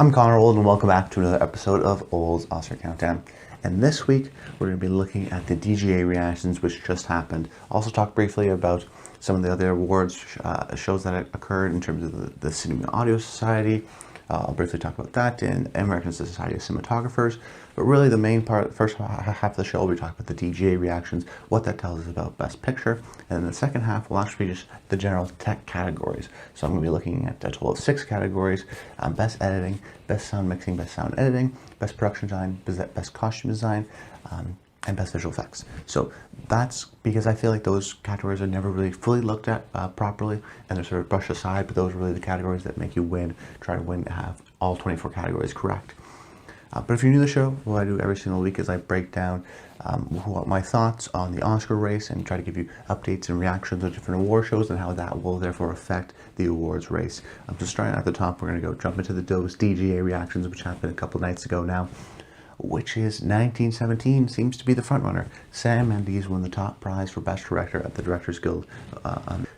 I'm Connor Old, and welcome back to another episode of Old's Oscar Countdown. And this week, we're going to be looking at the DGA Reactions, which just happened. Also talk briefly about some of the other awards shows that occurred in terms of the Cinema Audio Society. I'll briefly talk about that in American Society of Cinematographers. But really the main part, first half of the show, we talk about the DGA Reactions, what that tells us about Best Picture. And then the second half will actually be just the general tech categories. So I'm going to be looking at a total of 6 categories: Best Editing, Best Sound Mixing, Best Sound Editing, Best Production Design, Best Costume Design, and Best Visual Effects. So that's because I feel like those categories are never really fully looked at properly, and they're sort of brushed aside, but those are really the categories that make you win, try to win, to have all 24 categories correct. But if you're new to the show, what I do every single week is I break down my thoughts on the Oscar race and try to give you updates and reactions of different award shows and how that will therefore affect the awards race. So starting at the top, we're going to jump into those DGA Reactions, which happened a couple nights ago now, which is 1917 seems to be the front runner. Sam Mendes won the top prize for Best Director at the Directors Guild.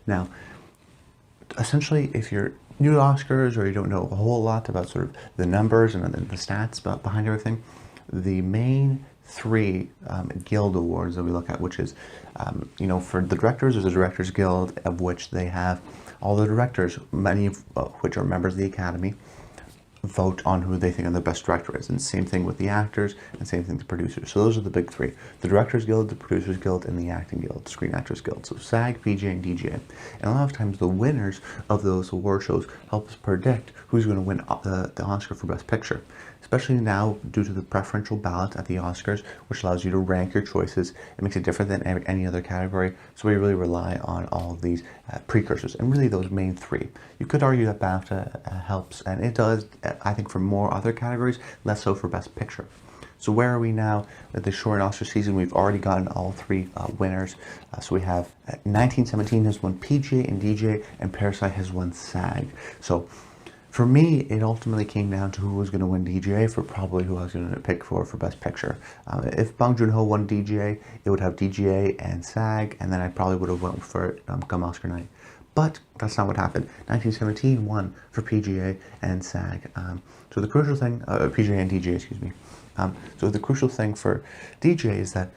Now, essentially, if you're new to Oscars or you don't know a whole lot about sort of the numbers and the stats behind everything, the main 3 Guild awards that we look at, which is, for the directors, there's a Directors Guild, of which they have all the directors, many of which are members of the Academy, vote on who they think the best director is, and same thing with the actors, and same thing with the producers. So those are the big 3: the Directors Guild, the Producers Guild, and the Acting Guild, the Screen Actors Guild. So SAG, PGA, and DGA. And a lot of times the winners of those award shows help us predict who's going to win the Oscar for Best Picture, especially now due to the preferential ballot at the Oscars, which allows you to rank your choices. It makes it different than any other category, so we really rely on all of these precursors, and really those main 3. You could argue that BAFTA helps, and it does, I think, for more other categories, less so for Best Picture. So where are we now at the short Oscar season? We've already gotten all 3 winners. So we have 1917 has won PGA and DGA, and Parasite has won SAG. So for me, it ultimately came down to who was going to win DGA for probably who I was going to pick for Best Picture. If Bong Joon-ho won DGA, it would have DGA and SAG, and then I probably would have went for it come Oscar night. But that's not what happened. 1917 won for PGA and SAG. So the crucial thing, PGA and DGA, excuse me. So the crucial thing for DGA is that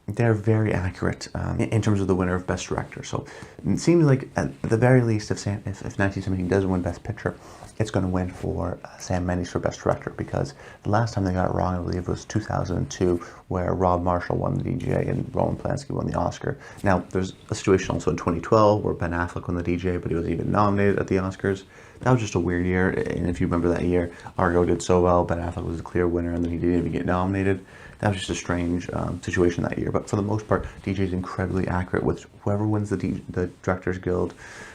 they're very accurate in terms of the winner of Best Director. So it seems like at the very least, if 1917 does win Best Picture, it's going to win for Sam Mendes for Best Director, because the last time they got it wrong, I believe, was 2002, where Rob Marshall won the DGA and Roman Polanski won the Oscar. Now, there's a situation also in 2012 where Ben Affleck won the DGA, but he wasn't even nominated at the Oscars. That was just a weird year, and if you remember that year, Argo did so well, Ben Affleck was a clear winner, and then he didn't even get nominated. That was just a strange situation that year. But for the most part, DGA is incredibly accurate with whoever wins the Directors Guild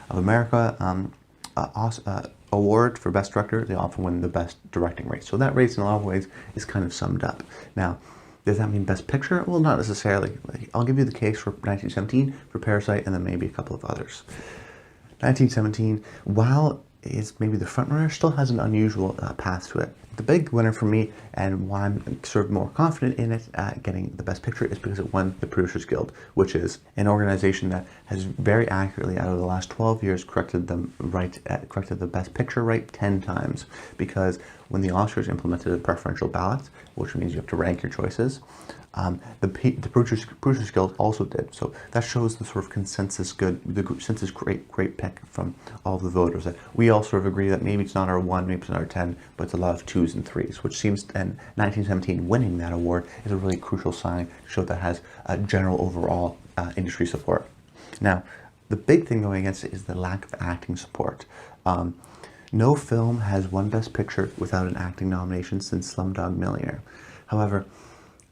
of America award for Best Director, they often win the Best Directing race. So that race, in a lot of ways, is kind of summed up. Now, does that mean Best Picture? Well, not necessarily. I'll give you the case for 1917, for Parasite, and then maybe a couple of others. 1917, while it's maybe the front runner, still has an unusual path to it. The big winner for me, and why I'm sort of more confident in it getting the Best Picture, is because it won the Producers Guild, which is an organization that has very accurately, out of the last 12 years, corrected the Best Picture right 10 times. Because when the Oscars implemented the preferential ballot, which means you have to rank your choices, the Producers Guild also did. So that shows the sort of consensus great pick from all the voters, that we all sort of agree that maybe it's not our 1, maybe it's not our 10, but it's a lot of 2s and 3s, which seems, and 1917 winning that award is a really crucial sign to show that has a general overall industry support. Now, the big thing going against it is the lack of acting support. No film has won Best Picture without an acting nomination since Slumdog Millionaire. However,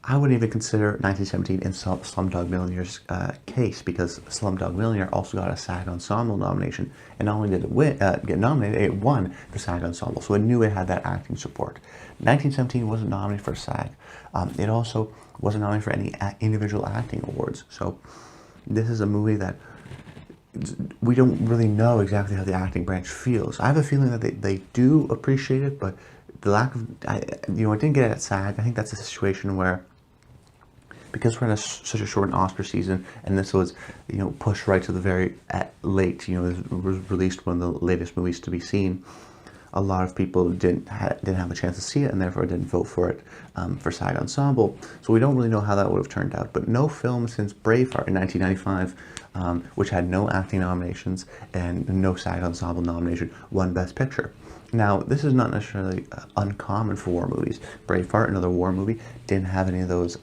I wouldn't even consider 1917 in Slumdog Millionaire's case, because Slumdog Millionaire also got a SAG Ensemble nomination, and not only did it get nominated, it won the SAG Ensemble, so it knew it had that acting support. 1917 wasn't nominated for SAG. It also wasn't nominated for any individual acting awards, so this is a movie that we don't really know exactly how the acting branch feels. I have a feeling that they do appreciate it, but the lack of, it didn't get it at SAG. I think that's a situation where, because we're in such a short Oscar season, and this was, pushed right to the very late, it was released one of the latest movies to be seen, a lot of people didn't have a chance to see it, and therefore didn't vote for it for SAG Ensemble. So we don't really know how that would have turned out. But no film since Braveheart in 1995, which had no acting nominations and no SAG Ensemble nomination, won Best Picture. Now, this is not necessarily uncommon for war movies. Braveheart, another war movie, didn't have any of those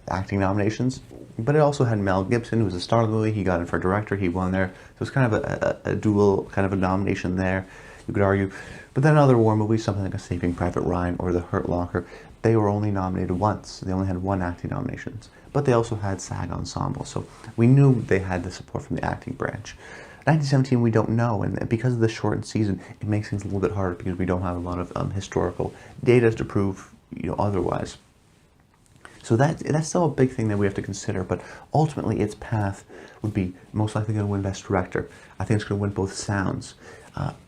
acting nominations, but it also had Mel Gibson, who was the star of the movie. He got in for director, he won there. So it's kind of a dual kind of a nomination there, you could argue. But then other war movies, something like A Saving Private Ryan or The Hurt Locker, they were only nominated once. They only had one acting nominations, but they also had SAG Ensemble. So we knew they had the support from the acting branch. 1917, we don't know, and because of the shortened season, it makes things a little bit harder because we don't have a lot of historical data to prove, otherwise. So that's still a big thing that we have to consider, but ultimately its path would be most likely going to win Best Director. I think it's going to win both sounds.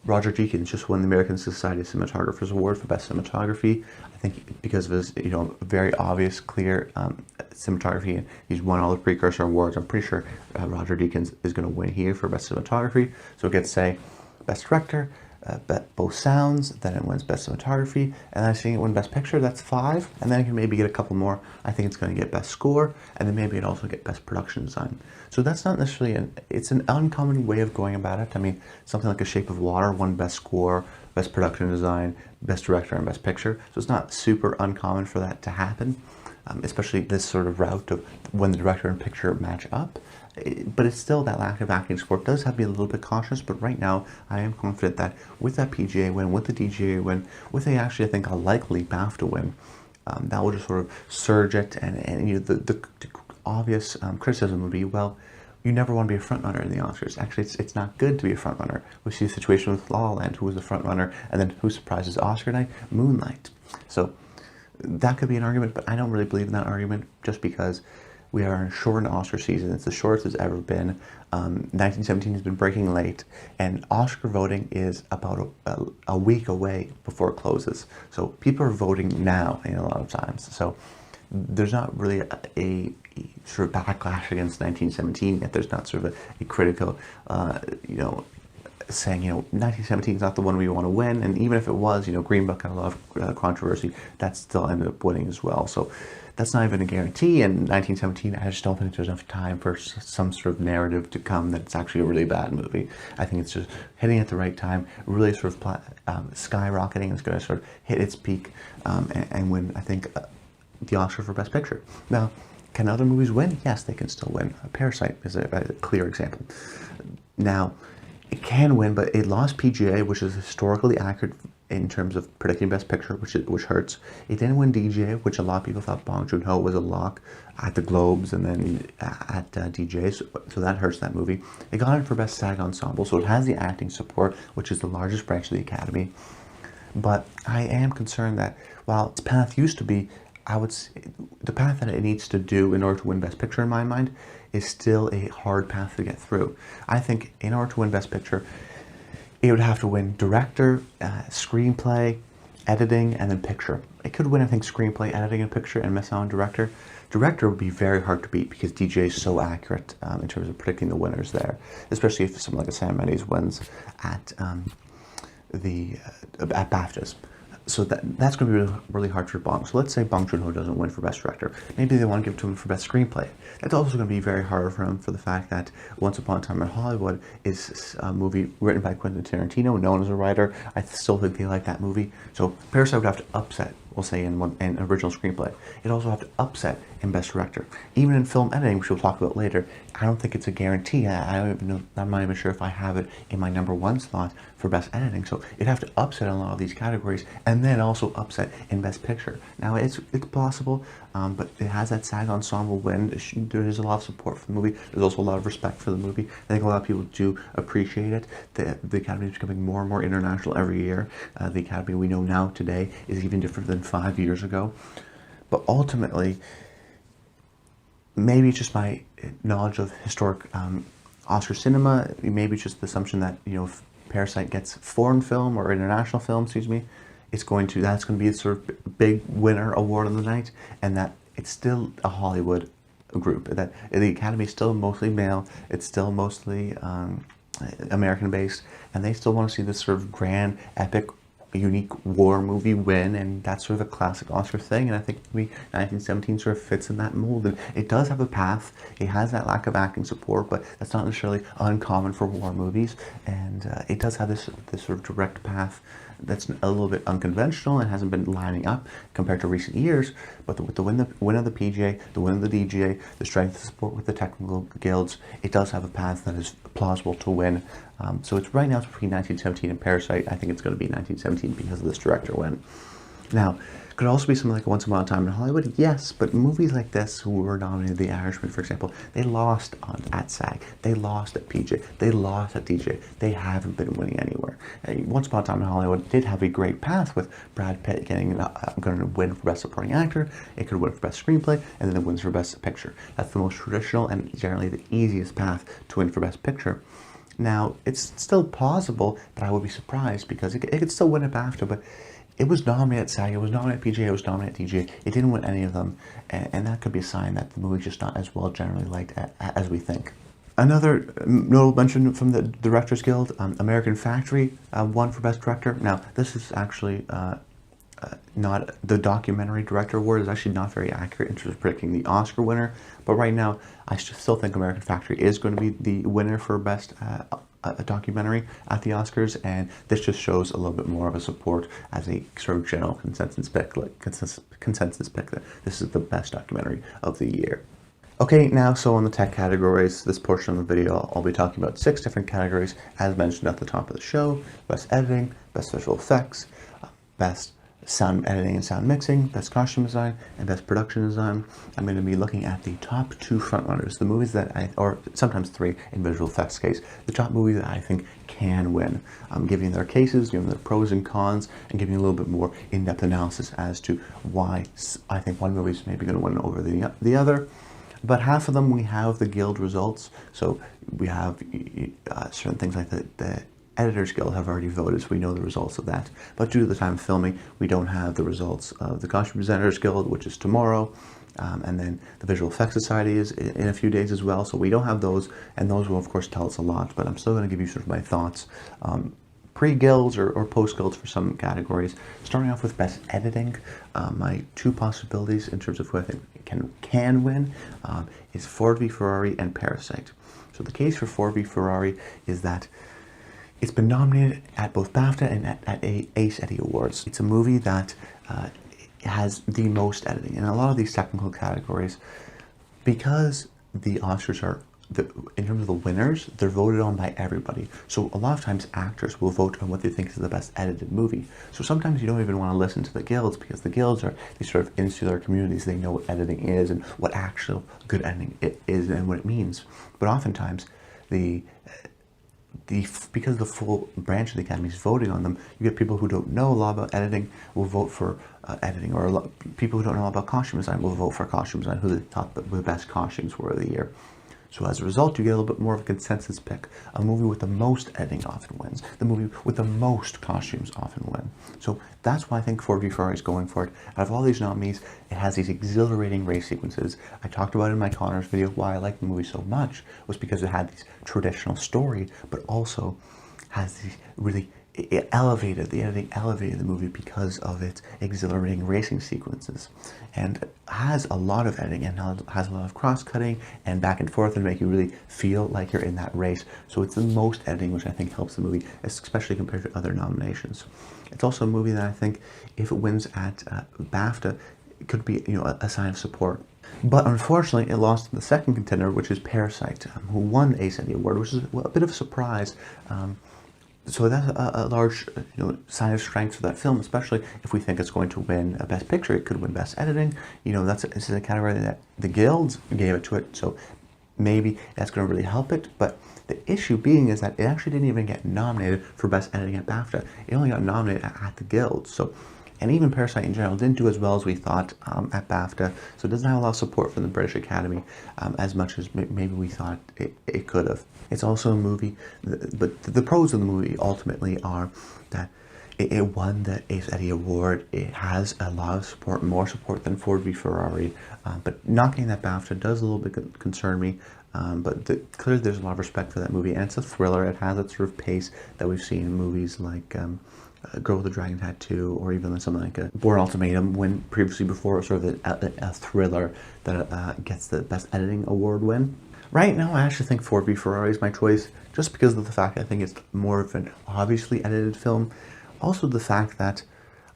Roger Deakins just won the American Society of Cinematographers Award for Best Cinematography. I think because of his, very obvious, clear cinematography, and he's won all the precursor awards. I'm pretty sure Roger Deakins is going to win here for Best Cinematography. So it gets, say, Best Director, both sounds, then it wins Best Cinematography, and then I think it win Best Picture. That's 5, and then it can maybe get a couple more. I think it's going to get Best Score, and then maybe it also get Best Production Design. So that's not necessarily it's an uncommon way of going about it. I mean, something like A Shape of Water won Best Score, Best Production Design, Best Director, and Best Picture. So it's not super uncommon for that to happen, especially this sort of route of when the director and picture match up. But it's still, that lack of acting support does have me a little bit cautious. But right now, I am confident that with that PGA win, with the DGA win, with I think a likely BAFTA win, that will just sort of surge it. And the obvious criticism would be, well, you never want to be a frontrunner in the Oscars. Actually, it's not good to be a frontrunner. We see a situation with La La Land, who was a frontrunner, and then who surprises Oscar night? Moonlight. So that could be an argument, but I don't really believe in that argument, just because we are in a shortened Oscar season. It's the shortest it's ever been. 1917 has been breaking late, and Oscar voting is about a week away before it closes. So people are voting now, a lot of times. So there's not really a sort of backlash against 1917 yet. There's not sort of a critical, saying, 1917 is not the one we want to win. And even if it was, Green Book had a lot of controversy, that still ended up winning as well. So that's not even a guarantee. And 1917, I just don't think there's enough time for some sort of narrative to come that it's actually a really bad movie. I think it's just hitting at the right time, really sort of skyrocketing. It's going to sort of hit its peak and win, I think, the Oscar for Best Picture. Now, can other movies win? Yes, they can still win. Parasite is a clear example. Now, it can win, but it lost PGA, which is historically accurate in terms of predicting Best Picture, which hurts. It didn't win DGA, which a lot of people thought Bong Joon-ho was a lock at the Globes and then at DGA, so that hurts that movie. It got in for Best SAG Ensemble, so it has the acting support, which is the largest branch of the Academy. But I am concerned that while its path used to be, I would say, the path that it needs to do in order to win Best Picture, in my mind, is still a hard path to get through. I think in order to win Best Picture, it would have to win director, screenplay, editing, and then picture. It could win, I think, screenplay, editing, and picture, and miss out on director. Director would be very hard to beat because DJ is so accurate in terms of predicting the winners there, especially if someone like a Sam Mendes wins at BAFTAs. So that's going to be really hard for Bong. So let's say Bong Joon-ho doesn't win for Best Director. Maybe they want to give it to him for Best Screenplay. That's also going to be very hard for him for the fact that Once Upon a Time in Hollywood is a movie written by Quentin Tarantino, known as a writer. I still think they like that movie. So Parasite would have to upset, we'll say, in original screenplay. It'd also have to upset in Best Director. Even in film editing, which we'll talk about later, I don't think it's a guarantee. I'm not even sure if I have it in my #1 slot for Best Editing. So it'd have to upset in a lot of these categories, and then also upset in Best Picture. Now, it's possible, but it has that SAG Ensemble win. There is a lot of support for the movie. There's also a lot of respect for the movie. I think a lot of people do appreciate it. The Academy is becoming more and more international every year. The Academy we know now today is even different than 5 years ago. But ultimately, maybe it's just my knowledge of historic Oscar cinema. Maybe it's just the assumption that, if Parasite gets foreign film or international film, that's going to be a sort of big winner award of the night, and that it's still a Hollywood group. That the Academy is still mostly male. It's still mostly American-based, and they still want to see this sort of grand, epic, unique war movie win, and that's sort of a classic Oscar thing, and I think maybe 1917 sort of fits in that mold, and it does have a path. It has that lack of acting support, but that's not necessarily uncommon for war movies, and it does have this sort of direct path that's a little bit unconventional and hasn't been lining up compared to recent years, but with the win of the PGA, the win of the DGA, the strength of support with the technical guilds, it does have a path that is plausible to win. So it's right now it's between 1917 and Parasite. I think it's going to be 1917 because of this director win. Now, could also be something like Once Upon a Time in Hollywood, yes, but movies like this who were nominated, The Irishman, for example, they lost at SAG, they lost at PJ, they lost at DJ, they haven't been winning anywhere. Once Upon a Time in Hollywood did have a great path with Brad Pitt getting going to win for Best Supporting Actor, it could win for Best Screenplay, and then it wins for Best Picture. That's the most traditional and generally the easiest path to win for Best Picture. Now, it's still plausible, but I would be surprised because it could still win at BAFTA, but it was nominated at SAG, it was nominated at PGA, it was nominated at DJ. It didn't win any of them, and that could be a sign that the movie's just not as well generally liked as we think. Another notable mention from the Directors Guild, American Factory won for Best Director. Now, this is actually not the documentary director award is actually not very accurate in terms of predicting the Oscar winner, but right now I still think American Factory is going to be the winner for Best a documentary at the Oscars, and this just shows a little bit more of a support as a sort of general consensus pick, that this is the best documentary of the year. Okay, now so on the tech categories, this portion of the video I'll be talking about 6 different categories as mentioned at the top of the show: Best Editing, Best Visual Effects, Best Sound Editing and Sound Mixing, Best Costume Design, and Best Production Design. I'm going to be looking at the top 2 frontrunners, the movies that or sometimes 3 in visual effects case, the top movies that I think can win. I'm giving their cases, giving their pros and cons, and giving a little bit more in-depth analysis as to why I think one movie is maybe going to win over the other. But half of them we have the guild results, so we have certain things like the Editors Guild have already voted, so we know the results of that. But due to the time of filming, we don't have the results of the Costume Designers Guild, which is tomorrow, and then the Visual Effects Society is in a few days as well, so we don't have those, and those will of course tell us a lot, but I'm still going to give you sort of my thoughts pre-guilds or post-guilds for some categories. Starting off with Best Editing, my 2 possibilities in terms of who I think can win is Ford v Ferrari and Parasite. So the case for Ford v Ferrari is that it's been nominated at both BAFTA and at Ace Eddie Awards. It's a movie that has the most editing in a lot of these technical categories, because the Oscars are, in terms of the winners, they're voted on by everybody. So a lot of times actors will vote on what they think is the best edited movie. So sometimes you don't even want to listen to the guilds, because the guilds are these sort of insular communities. They know what editing is and what actual good editing it is and what it means. But oftentimes because the full branch of the Academy is voting on them, you get people who don't know a lot about editing will vote for editing, or people who don't know about costume design will vote for costume design, who they thought the best costumes were of the year. So as a result, you get a little bit more of a consensus pick. A movie with the most editing often wins. The movie with the most costumes often win. So that's why I think Ford v Ferrari is going for it. Out of all these nominees, it has these exhilarating race sequences. I talked about in my Connors video why I like the movie so much was because it had this traditional story, but also has these really the editing elevated the movie because of its exhilarating racing sequences, and has a lot of editing and has a lot of cross-cutting and back and forth and make you really feel like you're in that race. So it's the most editing, which I think helps the movie, especially compared to other nominations. It's also a movie that I think if it wins at BAFTA, it could be a sign of support. But unfortunately, it lost to the second contender, which is Parasite, who won the Ace Eddie Award, which is a bit of a surprise. So that's a large sign of strength for that film, especially if we think it's going to win a Best Picture. It could win Best Editing. This is a category that the guilds gave it to it, so maybe that's going to really help it. But the issue being is that it actually didn't even get nominated for Best Editing at BAFTA. It only got nominated at the guilds. So, and even Parasite in general didn't do as well as we thought at BAFTA, so it doesn't have a lot of support from the British Academy as much as maybe we thought it could have. It's also a movie, but the pros of the movie ultimately are that it won the Ace Eddie Award. It has a lot of support, more support than Ford v Ferrari, but not getting that BAFTA does a little bit concern me. Clearly there's a lot of respect for that movie, and it's a thriller. It has that sort of pace that we've seen in movies like Girl with the Dragon Tattoo, or even something like a Bourne Ultimatum, when previously before it was sort of a thriller that gets the Best Editing Award win. Right now, I actually think Ford v Ferrari is my choice, just because of the fact I think it's more of an obviously edited film. Also the fact that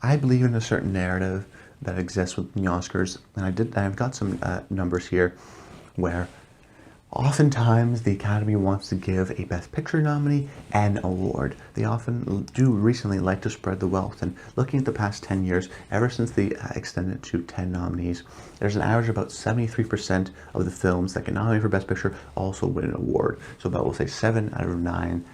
I believe in a certain narrative that exists with the Oscars, and I've got some numbers here where oftentimes the Academy wants to give a Best Picture nominee an award. They often do recently like to spread the wealth, and looking at the past 10 years, ever since they extended to 10 nominees, there's an average of about 73% of the films that get nominated for Best Picture also win an award. So about, we'll say, 7 out of 9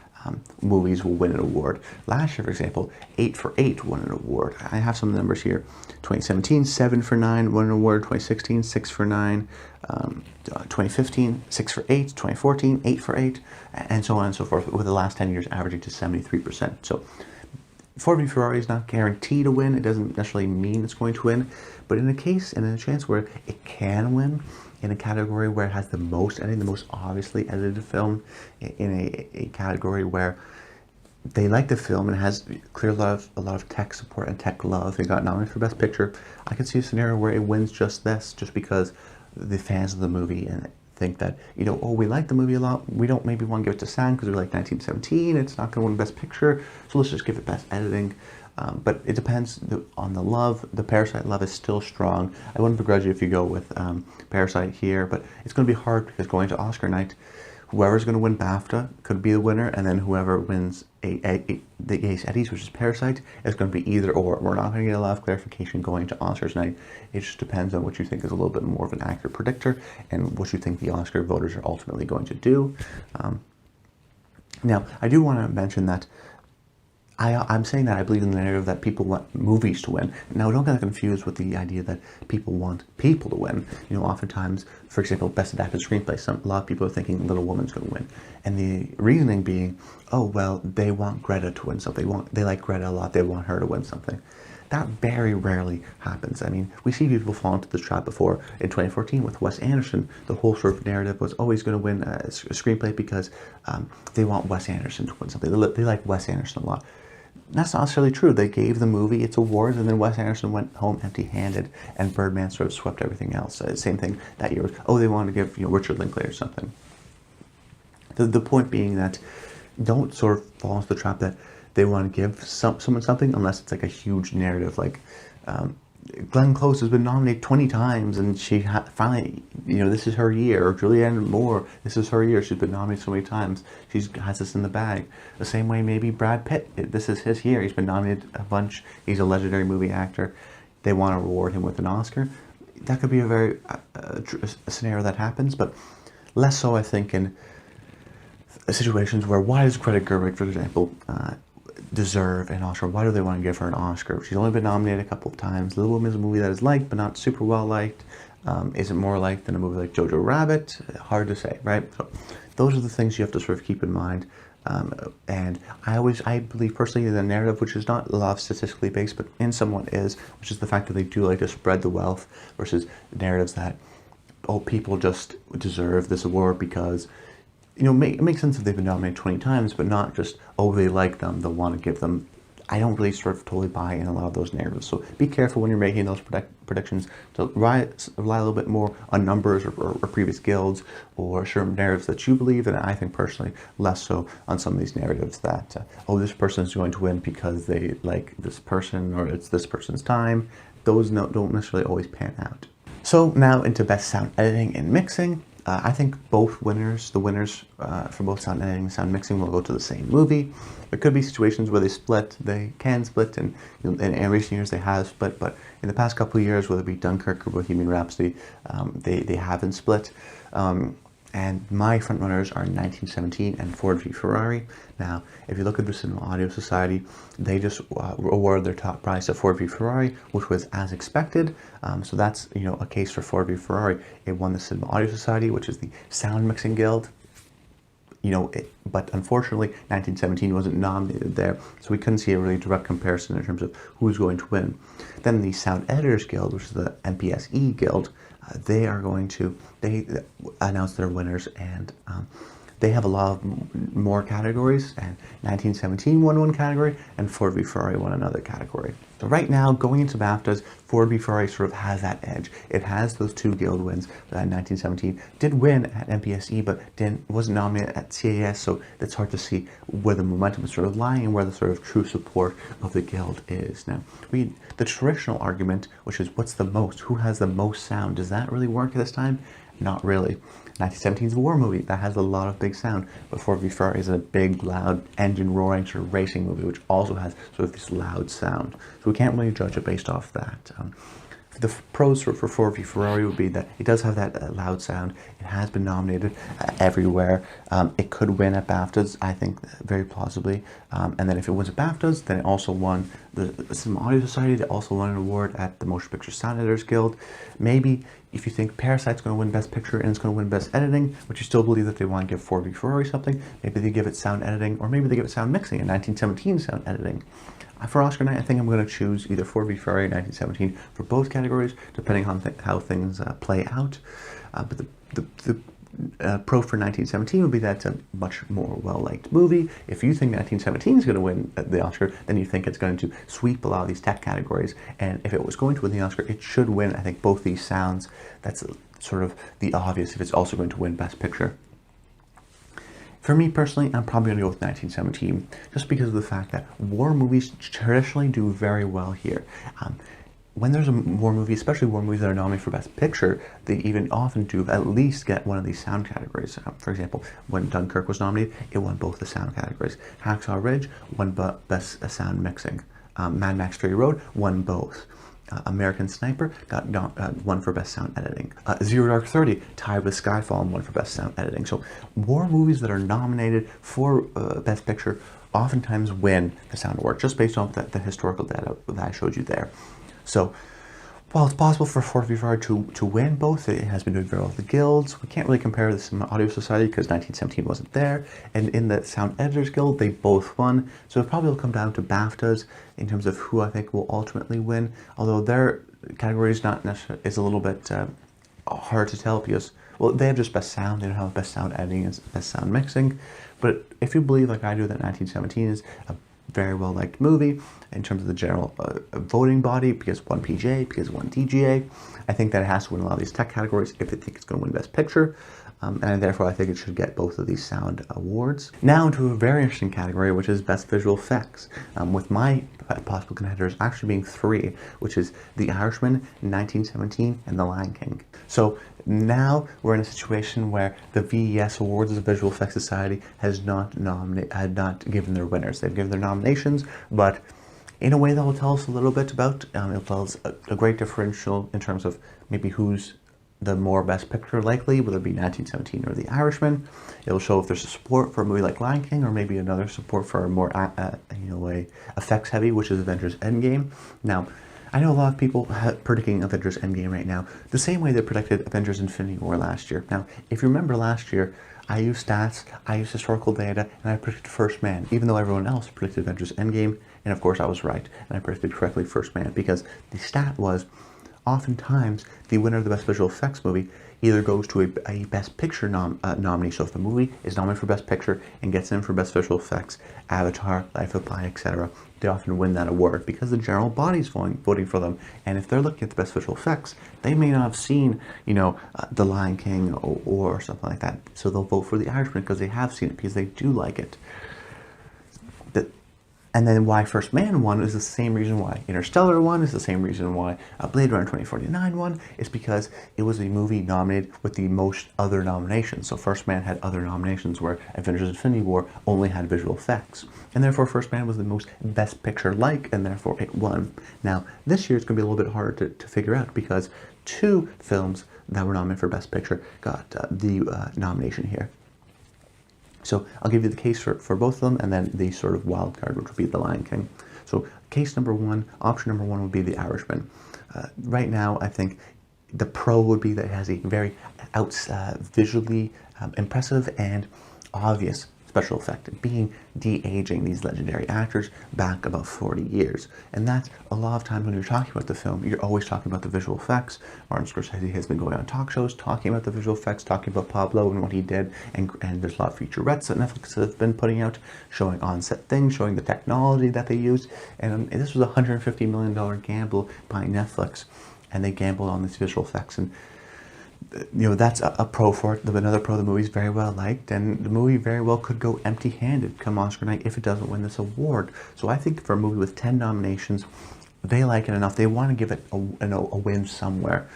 movies will win an award. Last year, for example, 8 for 8 won an award. I have some numbers here. 2017, 7 for 9 won an award. 2016, 6 for 9. 2015, 6 for 8. 2014, 8 for 8, and so on and so forth, with the last 10 years averaging to 73%. So Ford v Ferrari is not guaranteed to win. It doesn't necessarily mean it's going to win, but in a chance where it can win, in a category where it has the most editing, the most obviously edited film, in a category where they like the film and it has clear a lot of tech support and tech love, they got nominated for Best Picture, I could see a scenario where it wins just because the fans of the movie and think that, oh, we like the movie a lot, we don't maybe want to give it to Sam because we like 1917, it's not going to win Best Picture, so let's just give it Best Editing. But it depends on the love. The Parasite love is still strong. I wouldn't begrudge you if you go with Parasite here, but it's going to be hard because going to Oscar night, whoever's going to win BAFTA could be the winner, and then whoever wins the Ace Eddies, which is Parasite, is going to be either or. We're not going to get a lot of clarification going to Oscars night. It just depends on what you think is a little bit more of an accurate predictor and what you think the Oscar voters are ultimately going to do. Now, I do want to mention that I'm saying that I believe in the narrative that people want movies to win. Now, don't get confused with the idea that people want people to win. Oftentimes, for example, Best Adapted Screenplay, a lot of people are thinking Little Woman's going to win. And the reasoning being, oh, well, they want Greta to win something. They like Greta a lot. They want her to win something. That very rarely happens. I mean, we see people fall into this trap before. In 2014 with Wes Anderson, the whole sort of narrative was, oh, he's going to win a screenplay because they want Wes Anderson to win something. They like Wes Anderson a lot. That's not necessarily true. They gave the movie its awards, and then Wes Anderson went home empty-handed, and Birdman sort of swept everything else. Same thing that year. Oh, they wanted to give Richard Linklater something. The point being that don't sort of fall into the trap that they want to give someone something unless it's like a huge narrative, like Glenn Close has been nominated 20 times and she finally, this is her year. Or Julianne Moore, this is her year. She's been nominated so many times. She has this in the bag. The same way maybe Brad Pitt, this is his year. He's been nominated a bunch. He's a legendary movie actor. They want to reward him with an Oscar. That could be a very a scenario that happens, but less so, I think, in situations where, why does Greta Gerwig, for example, deserve an Oscar? Why do they want to give her an Oscar? She's only been nominated a couple of times. Little Women is a movie that is liked, but not super well liked. Is it more liked than a movie like Jojo Rabbit? Hard to say, right? So those are the things you have to sort of keep in mind. And I believe personally in the narrative, which is not a lot of statistically based, but in somewhat is, which is the fact that they do like to spread the wealth versus narratives that, oh, people just deserve this award because, it makes sense if they've been nominated 20 times, but not just, oh, they like them, they'll want to give them. I don't really sort of totally buy in a lot of those narratives. So be careful when you're making those predictions to rely a little bit more on numbers or previous guilds or certain narratives that you believe, and I think personally less so on some of these narratives that, oh, this person is going to win because they like this person or it's this person's time. Those don't necessarily always pan out. So now into Best Sound Editing and Mixing. I think the winners for both sound editing and sound mixing will go to the same movie. There could be situations where they can split, and in recent years they have split, but in the past couple of years, whether it be Dunkirk or Bohemian Rhapsody, they haven't split. And my frontrunners are 1917 and Ford v Ferrari. Now, if you look at the Cinema Audio Society, they just awarded their top prize to Ford v Ferrari, which was as expected. So that's a case for Ford v Ferrari. It won the Cinema Audio Society, which is the sound mixing guild. but unfortunately 1917 wasn't nominated there, so we couldn't see a really direct comparison in terms of who's going to win. Then the Sound Editors Guild, which is the NPSE Guild, they announced their winners, and they have a lot of more categories, and 1917 won one category, and Ford v Ferrari won another category. So right now, going into BAFTAs, Ford v Ferrari sort of has that edge. It has those two guild wins. 1917 did win at NPSE, but wasn't nominated at CAS, so it's hard to see where the momentum is sort of lying and where the sort of true support of the guild is. Now, the traditional argument, which is what's the most, who has the most sound, does that really work this time? Not really. 1917's a war movie that has a lot of big sound, but Ford v Ferrari is a big, loud, engine roaring sort of racing movie, which also has sort of this loud sound. So we can't really judge it based off that. The pros for Ford v Ferrari would be that it does have that loud sound. It has been nominated everywhere. It could win at BAFTAs, I think, very plausibly. And then if it wins at BAFTAs, then it also won the Cinema Audio Society. They also won an award at the Motion Picture Sound Editors Guild. Maybe if you think Parasite's going to win Best Picture and it's going to win Best Editing, but you still believe that they want to give Ford v Ferrari something, maybe they give it sound editing, or maybe they give it sound mixing in 1917 sound editing. For Oscar night, I think I'm going to choose either Ford v Ferrari or 1917 for both categories, depending on how things play out. But the pro for 1917 would be that it's a much more well-liked movie. If you think 1917 is going to win the Oscar, then you think it's going to sweep a lot of these tech categories. And if it was going to win the Oscar, it should win, I think, both these sounds. That's sort of the obvious if it's also going to win Best Picture. For me personally, I'm probably going to go with 1917, just because of the fact that war movies traditionally do very well here. When there's a war movie, especially war movies that are nominated for Best Picture, they even often do at least get one of these sound categories. For example, when Dunkirk was nominated, it won both the sound categories. Hacksaw Ridge won Best Sound Mixing. Mad Max Fury Road won both. American Sniper got one for Best Sound Editing. Zero Dark 30 tied with Skyfall and won for Best Sound Editing. So war movies that are nominated for Best Picture oftentimes win the Sound Award, just based on the historical data that I showed you there. So while it's possible for Ford v Ferrari to win both, it has been doing very well with the guilds. We can't really compare the Cinema Audio Society because 1917 wasn't there. And in the Sound Editors Guild, they both won. So it probably will come down to BAFTAs in terms of who I think will ultimately win. Although their category is not necessarily, is a little bit hard to tell because, well, they have just Best Sound. They don't have Best Sound Editing and Best Sound Mixing. But if you believe, like I do, that 1917 is a very well liked movie in terms of the general voting body, because one PJ, because one DGA, I think that it has to win a lot of these tech categories if they think it's going to win Best Picture, and therefore I think it should get both of these sound awards. Now into a very interesting category, which is Best Visual Effects, with my possible contenders actually being three, which is The Irishman, 1917, and The Lion King. So now we're in a situation where the VES Awards of the Visual Effects Society had not given their winners. They've given their nominations, but in a way that will tell us a little bit about, it'll tell us a great differential in terms of maybe who's the more Best Picture likely, whether it be 1917 or The Irishman. It'll show if there's a support for a movie like Lion King, or maybe another support for a more, effects heavy, which is Avengers Endgame. Now, I know a lot of people predicting Avengers Endgame right now, the same way they predicted Avengers Infinity War last year. Now, if you remember last year, I used stats, I used historical data, and I predicted First Man, even though everyone else predicted Avengers Endgame, and of course I was right, and I predicted correctly First Man, because the stat was, oftentimes, the winner of the Best Visual Effects movie either goes to a Best Picture nominee. So if the movie is nominated for Best Picture and gets in for Best Visual Effects, Avatar, Life of Pi, etc., they often win that award because the general body's voting for them. And if they're looking at the Best Visual Effects, they may not have seen, The Lion King or something like that. So they'll vote for The Irishman because they have seen it, because they do like it. And then why First Man won is the same reason why Interstellar won, is the same reason why Blade Runner 2049 won. It's because it was a movie nominated with the most other nominations. So First Man had other nominations where Avengers Infinity War only had visual effects. And therefore First Man was the most Best Picture-like, and therefore it won. Now, this year it's going to be a little bit harder to figure out because two films that were nominated for Best Picture got the nomination here. So I'll give you the case for both of them, and then the sort of wild card, which would be The Lion King. So case number one, option number one would be The Irishman. Right now, I think the pro would be that it has a very visually impressive and obvious special effect being de-aging these legendary actors back about 40 years. And that's a lot of times when you're talking about the film, you're always talking about the visual effects. Martin Scorsese has been going on talk shows talking about the visual effects, talking about Pablo and what he did, and there's a lot of featurettes that Netflix has been putting out, showing on-set things, showing the technology that they used. And this was a $150 million gamble by Netflix, and they gambled on these visual effects. And that's a pro for it. Another pro, the movie's very well liked, and the movie very well could go empty-handed come Oscar night if it doesn't win this award. So I think for a movie with 10 nominations, they like it enough. They want to give it a win somewhere.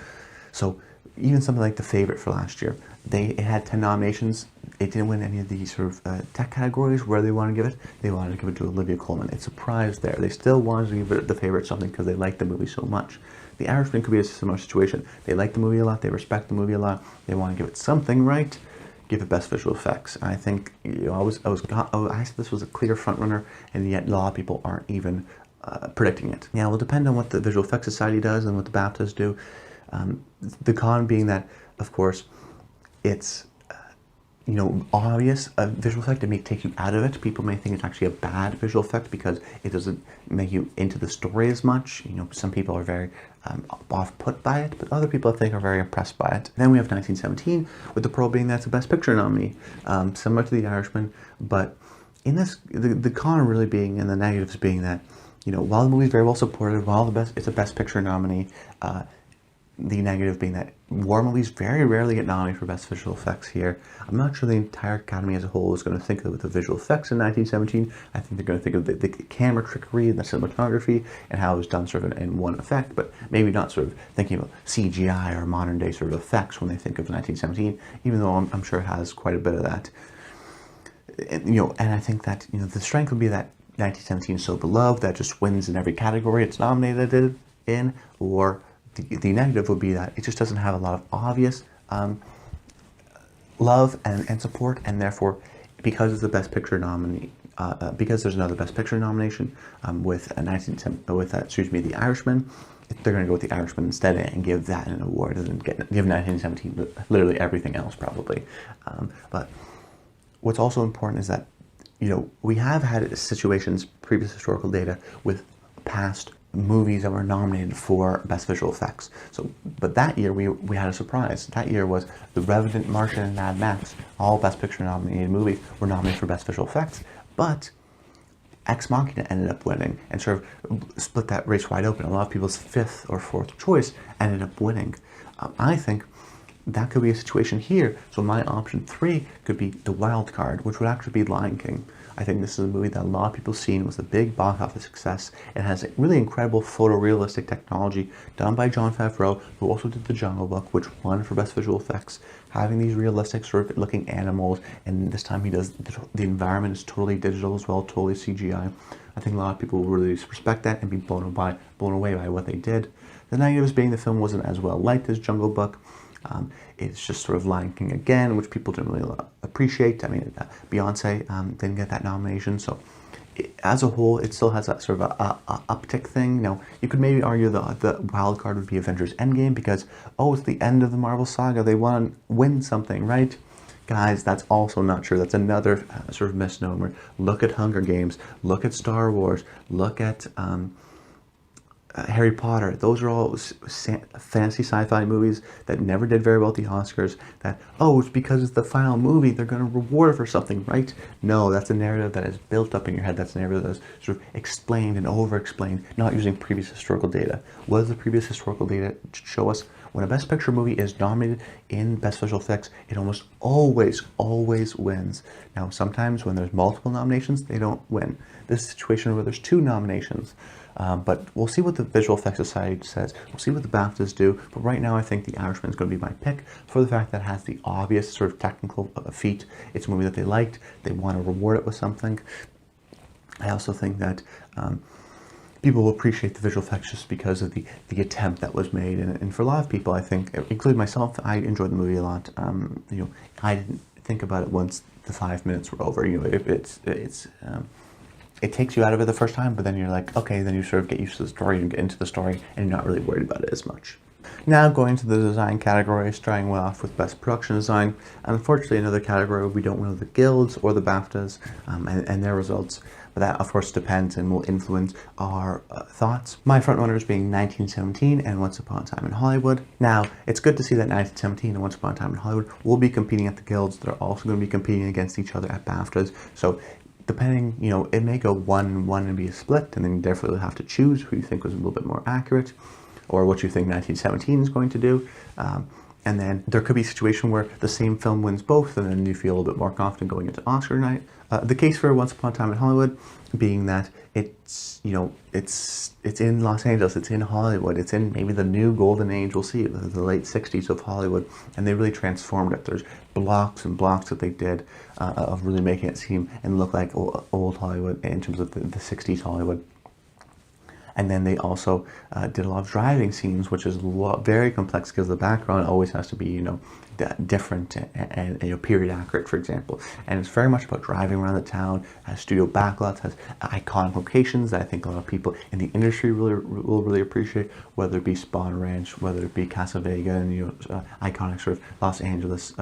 So even something like The Favorite for last year, it had 10 nominations. It didn't win any of these sort of tech categories where they want to give it. They wanted to give it to Olivia Colman. It's surprised there. They still wanted to give it The Favorite something because they liked the movie so much. The Irishman could be a similar situation. They like the movie a lot. They respect the movie a lot. They want to give it something right. Give it best visual effects. And I think I said this was a clear front runner, and yet a lot of people aren't even predicting it. Yeah, it will depend on what the Visual Effects Society does and what the BAFTAs do. The con being that, of course, it's obvious a visual effect. It may take you out of it. People may think it's actually a bad visual effect because it doesn't make you into the story as much. Some people are very off-put by it, but other people I think are very impressed by it. Then we have 1917, with the pro being that's a Best Picture nominee, similar to The Irishman, but in this, the con really being, and the negatives being that, while the movie is very well supported, while it's a Best Picture nominee, the negative being that war movies very rarely get nominated for Best Visual Effects here. I'm not sure the entire Academy as a whole is going to think of the visual effects in 1917. I think they're going to think of the camera trickery and the cinematography and how it was done sort of in one effect, but maybe not sort of thinking about CGI or modern day sort of effects when they think of 1917, even though I'm sure it has quite a bit of that. And I think that, the strength would be that 1917 is so beloved that it just wins in every category it's nominated in, or the negative would be that it just doesn't have a lot of obvious love and support, and therefore, because it's the Best Picture nominee, because there's another Best Picture nomination with The Irishman, they're going to go with The Irishman instead and give that an award and give 1917 literally everything else probably. But what's also important is that we have had situations, previous historical data with past movies that were nominated for Best Visual Effects. But that year we had a surprise. That year was The Revenant, Martian, and Mad Max. All Best Picture nominated movies were nominated for Best Visual Effects, but Ex Machina ended up winning and sort of split that race wide open. A lot of people's fifth or fourth choice ended up winning. I think that could be a situation here. So my option 3 could be the wild card, which would actually be Lion King. I think this is a movie that a lot of people have seen. It was a big box office success. It has a really incredible photorealistic technology done by Jon Favreau, who also did The Jungle Book, which won for Best Visual Effects, having these realistic sort of looking animals, and this time he does, the environment is totally digital as well, totally CGI. I think a lot of people will really respect that and be blown away by what they did. The negatives being the film wasn't as well liked as Jungle Book. It's just sort of Lion King again, which people didn't really appreciate. I mean, Beyonce didn't get that nomination, so as a whole, it still has that sort of a uptick thing. Now, you could maybe argue the wild card would be Avengers Endgame because, it's the end of the Marvel saga. They want to win something, right? Guys, that's also not true. That's another sort of misnomer. Look at Hunger Games. Look at Star Wars. Look at Harry Potter. Those are all fantasy sci-fi movies that never did very well at the Oscars. That, it's because it's the final movie, they're going to reward it for something, right? No, that's a narrative that is built up in your head. That's a narrative that is sort of explained and over-explained, not using previous historical data. What does the previous historical data show us? When a Best Picture movie is nominated in Best Visual Effects, it almost always wins. Now, sometimes when there's multiple nominations, they don't win. This is a situation where there's 2 nominations. But we'll see what the Visual Effects Society says. We'll see what the BAFTAs do. But right now, I think The Irishman is going to be my pick for the fact that it has the obvious sort of technical feat. It's a movie that they liked. They want to reward it with something. I also think that people will appreciate the visual effects just because of the attempt that was made. And for a lot of people, I think, including myself, I enjoyed the movie a lot. I didn't think about it once the 5 minutes were over. It takes you out of it the first time, but then you're like, okay, then you sort of get used to the story and get into the story, and you're not really worried about it as much. Now going to the design category, starting off with Best Production Design. Unfortunately, another category where we don't know the guilds or the BAFTAs and their results, but that of course depends and will influence our thoughts. My frontrunners being 1917 and Once Upon a Time in Hollywood. Now, it's good to see that 1917 and Once Upon a Time in Hollywood will be competing at the guilds. They're also going to be competing against each other at BAFTAs. So depending, it may go 1-1 and be a split, and then you definitely have to choose who you think was a little bit more accurate, or what you think 1917 is going to do. And then there could be a situation where the same film wins both, and then you feel a little bit more confident going into Oscar night. The case for Once Upon a Time in Hollywood being that it's in Los Angeles, it's in Hollywood, it's in maybe the new golden age, we'll see, the late 60s of Hollywood, and they really transformed it. There's blocks and blocks that they did of really making it seem and look like old Hollywood in terms of the 60s Hollywood. And then they also did a lot of driving scenes, which is very complex because the background always has to be, different and period accurate, for example. And it's very much about driving around the town, has studio backlots, has iconic locations that I think a lot of people in the industry will really appreciate, whether it be Spawn Ranch, whether it be Casa Vega, and iconic sort of Los Angeles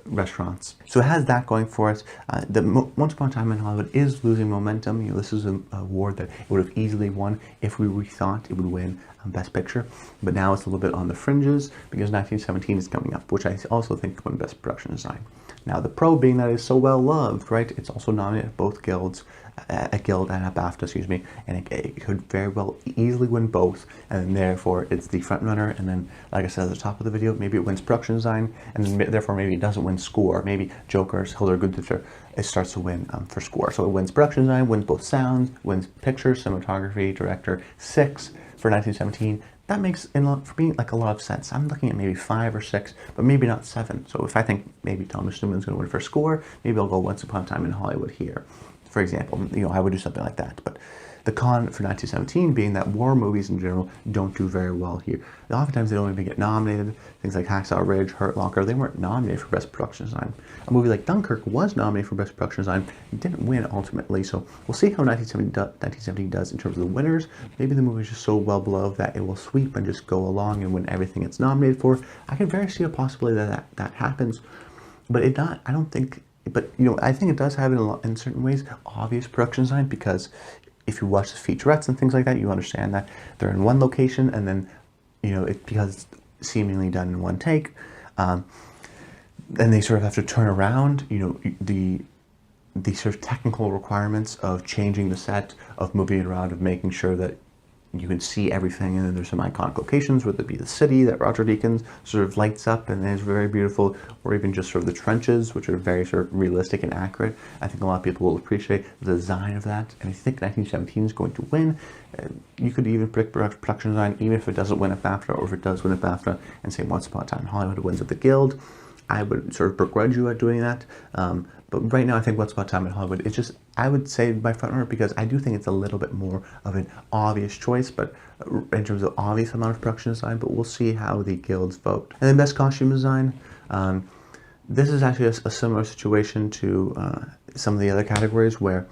restaurants. So it has that going for it. Once Upon a Time in Hollywood is losing momentum. This is an award that it would have easily won if we thought it would win Best Picture, but now it's a little bit on the fringes because 1917 is coming up, which I also think won Best Production Design. Now the pro being that it's so well loved, right? It's also nominated at both guilds, a guild and a BAFTA, excuse me, and it could very well easily win both, and therefore it's the front runner. And then, like I said at the top of the video, maybe it wins production design, and then therefore maybe it doesn't win score. Maybe Joker's Hildur Guðmundsdóttir, it starts to win for score. So it wins production design, wins both sound, wins picture, cinematography, director, 6 for 1917. That makes, for me, like a lot of sense. I'm looking at maybe 5 or 6, but maybe not 7. So if I think maybe Thomas Newman's going to win for score, maybe I'll go Once Upon a Time in Hollywood here, for example. I would do something like that. But the con for 1917 being that war movies in general don't do very well here. Oftentimes they don't even get nominated. Things like Hacksaw Ridge, Hurt Locker, they weren't nominated for Best Production Design. A movie like Dunkirk was nominated for Best Production Design, it didn't win ultimately. So we'll see how 1917 does in terms of the winners. Maybe the movie is just so well beloved that it will sweep and just go along and win everything it's nominated for. I can very see a possibility that happens, but I don't think. But I think it does have in certain ways obvious production design, because if you watch the featurettes and things like that, you understand that they're in one location, and then because it's seemingly done in one take, then they sort of have to turn around. The sort of technical requirements of changing the set, of moving it around, of making sure that you can see everything, and then there's some iconic locations, whether it be the city that Roger Deakins sort of lights up and is very beautiful, or even just sort of the trenches, which are very sort of realistic and accurate. I think a lot of people will appreciate the design of that, and I think 1917 is going to win. You could even predict production design, even if it doesn't win a BAFTA, or if it does win a BAFTA, and say Once Upon a Time in Hollywood wins at the Guild. I would sort of begrudge you at doing that. But right now, I think Once Upon a Time in Hollywood, it's just, I would say my front runner, because I do think it's a little bit more of an obvious choice, but in terms of obvious amount of production design, but we'll see how the guilds vote. And then Best Costume Design. This is actually a similar situation to some of the other categories, where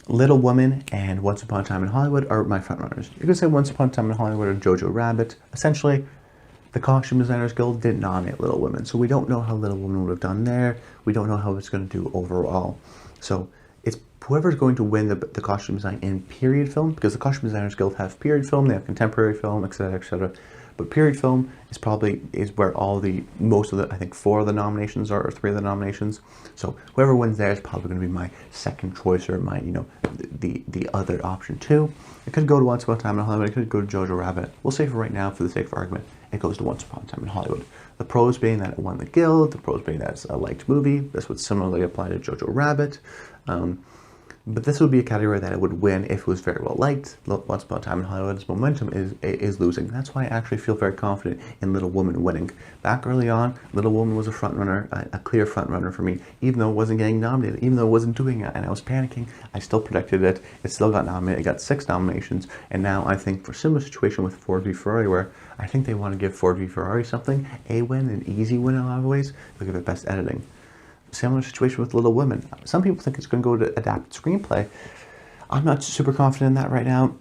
Little Women and Once Upon a Time in Hollywood are my front runners. You could say Once Upon a Time in Hollywood or Jojo Rabbit. Essentially, the Costume Designers Guild didn't nominate Little Women, so we don't know how Little Women would have done there. We don't know how it's going to do overall. So it's whoever's going to win the costume design in period film, because the Costume Designers Guild have period film, they have contemporary film, etc., etc. But period film is where most of the, I think 4 of the nominations are, or 3 of the nominations. So whoever wins there is probably going to be my second choice, or my, the other option too. It could go to Once Upon a Time in Hollywood, it could go to Jojo Rabbit. We'll say for right now, for the sake of argument, it goes to Once Upon a Time in Hollywood. The pros being that it won the Guild, the pros being that it's a liked movie. This would similarly apply to Jojo Rabbit. But this would be a category that it would win if it was very well liked. Once Upon a Time in Hollywood's momentum is losing. That's why I actually feel very confident in Little Woman winning. Back early on, Little Woman was a front runner, a clear front runner for me, even though it wasn't getting nominated, even though it wasn't doing it, and I was panicking. I still predicted it. It still got nominated. It got 6 nominations, and now I think for a similar situation with Ford v Ferrari, where I think they want to give Ford v Ferrari something, a win, an easy win in a lot of ways. They'll give it best editing. Similar situation with Little Women. Some people think it's going to go to adapted screenplay. I'm not super confident in that right now.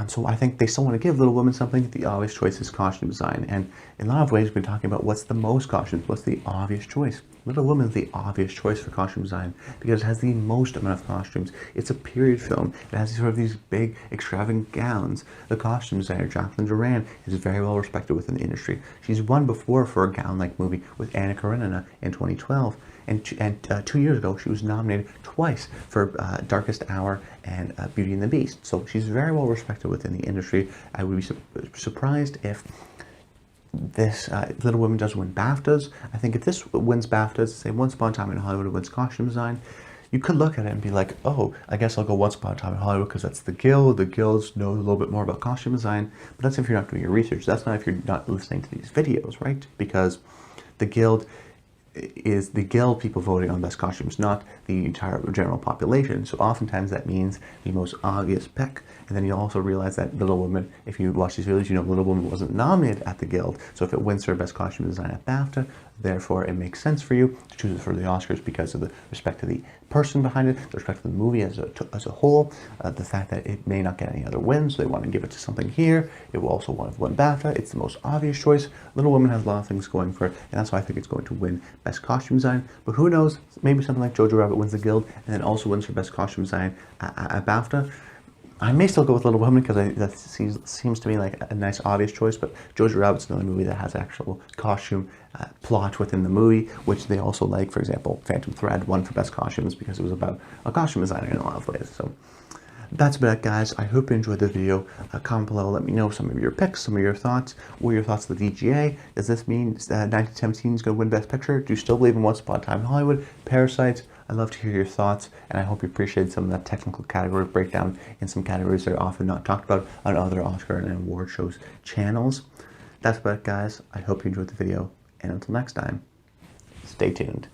So I think they still want to give Little Women something. The obvious choice is costume design. And in a lot of ways, we've been talking about what's the most costumes, what's the obvious choice. Little Women is the obvious choice for costume design because it has the most amount of costumes. It's a period film. It has sort of these big, extravagant gowns. The costume designer, Jacqueline Duran, is very well respected within the industry. She's won before for a gown-like movie with Anna Karenina in 2012. And 2 years ago, she was nominated twice for Darkest Hour and Beauty and the Beast. So she's very well respected within the industry. I would be surprised if this Little Women does win BAFTAs. I think if this wins BAFTAs, say Once Upon a Time in Hollywood wins costume design, you could look at it and be like, oh, I guess I'll go Once Upon a Time in Hollywood because that's the Guild. The guilds know a little bit more about costume design. But that's if you're not doing your research. That's not if you're not listening to these videos, right? Because the Guild is the Guild people voting on best costumes, not the entire general population. So oftentimes that means the most obvious pick. And then you also realize that Little Women, if you watch these videos, you know Little Women wasn't nominated at the Guild. So if it wins for best costume design at BAFTA, therefore it makes sense for you to choose it for the Oscars because of the respect to the person behind it, the respect to the movie as a whole, the fact that it may not get any other wins, so they want to give it to something here. It will also want to win BAFTA. It's the most obvious choice. Little Women has a lot of things going for it, and that's why I think it's going to win best costume design. But who knows? Maybe something like Jojo Rabbit wins the Guild and then also wins for best costume design at BAFTA. I may still go with Little Women because that seems to me like a nice obvious choice, but Jojo Rabbit's another movie that has actual costume plot within the movie, which they also like. For example, Phantom Thread won for best costumes because it was about a costume designer in a lot of ways. So that's about it, guys. I hope you enjoyed the video. Comment below, let me know some of your picks, some of your thoughts. What are your thoughts of the DGA? Does this mean 1917 is going to win Best Picture? Do you still believe in Once Upon a Time in Hollywood? Parasites? I'd love to hear your thoughts, and I hope you appreciate some of that technical category breakdown in some categories that are often not talked about on other Oscar and award shows channels. That's about it, guys. I hope you enjoyed the video, and until next time, stay tuned.